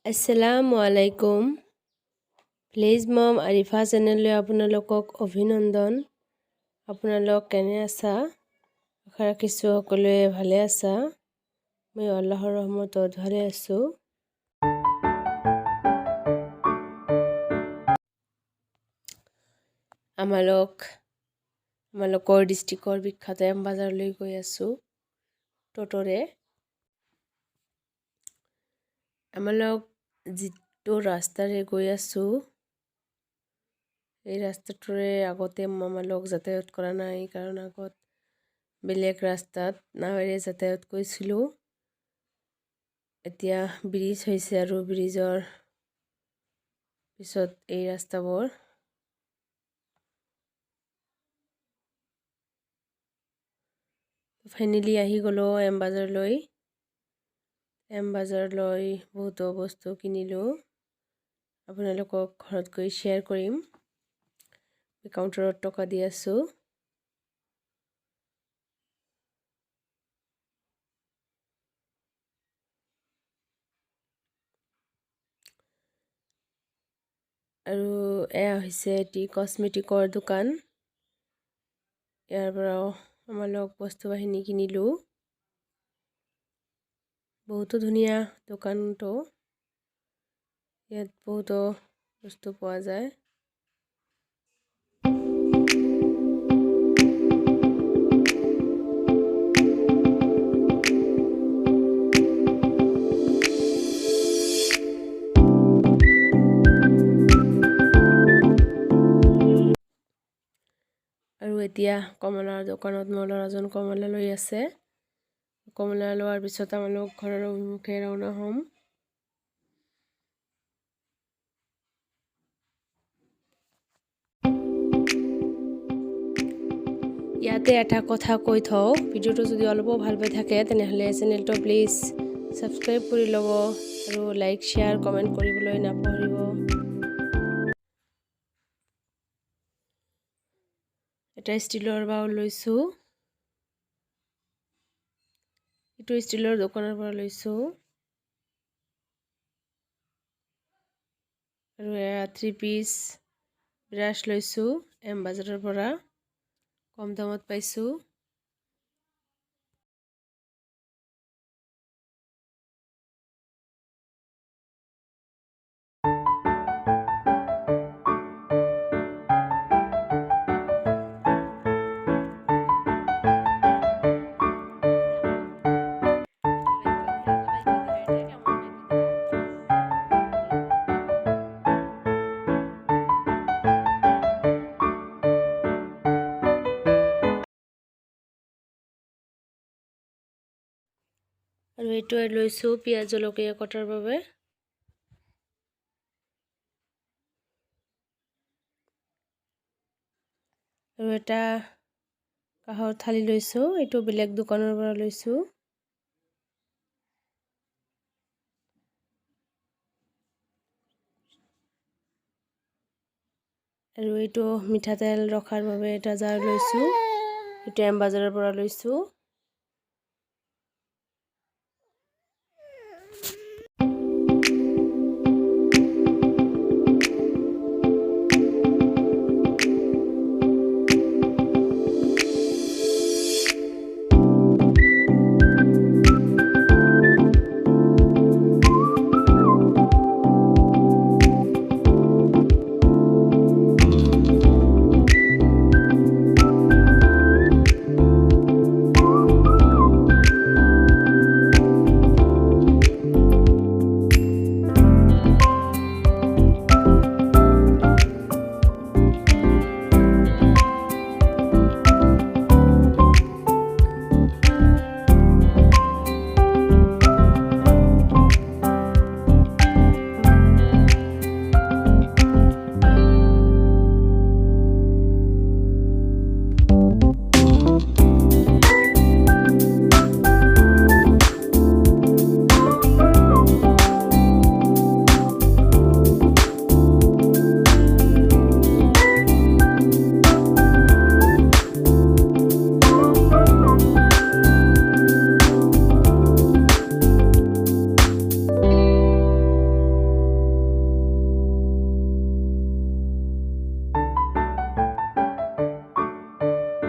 আসসালামু আলাইকুম। প্লিজ মম আৰিফা চেনেললৈ আপোনালোকক অভিনন্দন। আপোনালোক কেনে আছা? আশা ৰাখিছোঁ সকলোৱে ভালে আছা। মই আল্লাহৰ ৰহমতত ভালে আছোঁ। আমালোকৰ ডিষ্ট্ৰিক্টৰ বিখ্যাত এম বাজাৰলৈ গৈ আছোঁ ট'টৰে। আমালোক যিটো ৰাস্তাৰে গৈ আছোঁ এই ৰাস্তাটোৰে আগতে আমালোক যাতায়াত কৰা নাই, কাৰণ আগত বেলেগ ৰাস্তাত নাৱেৰে যাতায়াত কৰিছিলোঁ। এতিয়া ব্ৰিজ হৈছে আৰু ব্ৰিজৰ পিছত এই ৰাস্তাবোৰ। ফাইনেলি আহি গ'লোঁ এম বাজাৰলৈ। বহুতো বস্তু কিনিলোঁ। আপোনালোকক ঘৰত গৈ শ্বেয়াৰ কৰিম। কাউণ্টাৰত টকা দি আছোঁ। আৰু এয়া হৈছে এটি কচমেটিকৰ দোকান। ইয়াৰ পৰাও আমালোক বস্তু বাহিনী কিনিলোঁ। বহুতো ধুনীয়া দোকানটো। ইয়াত বহুতো বস্তু পোৱা যায়। আৰু এতিয়া কমলাৰ দোকানত মোৰ ল'ৰাজন কমলা লৈ আছে। কমলা লোৱাৰ পিছত আমালোক ঘৰৰ অভিমুখে ৰাওনা হ'ম। ইয়াতে এটা কথা কৈ থওঁ, ভিডিঅ'টো যদি অলপো ভাল পাই থাকে তেনেহ'লে চেনেলটো প্লিজ ছাবস্ক্ৰাইব কৰি ল'ব আৰু লাইক শ্বেয়াৰ কমেণ্ট কৰিবলৈ নাপাহৰিব। এটা ষ্টীলৰ বাউল লৈছোঁ। এইটো ষ্টীলৰ দোকানৰ পৰা লৈছোঁ। আৰু এয়া 3 পিচ ব্ৰাছ লৈছোঁ এম বাজাৰৰ পৰা, কম দামত পাইছোঁ। আৰু এইটো লৈছোঁ পিঁয়াজ জলকীয়া কটাৰ বাবে। আৰু এটা কাঁহৰ থালি লৈছোঁ, এইটো বেলেগ দোকানৰ পৰা লৈছোঁ। আৰু এইটো মিঠাতেল ৰখাৰ বাবে এটা জাৰ লৈছোঁ, এইটো এম বাজাৰৰ পৰা লৈছোঁ।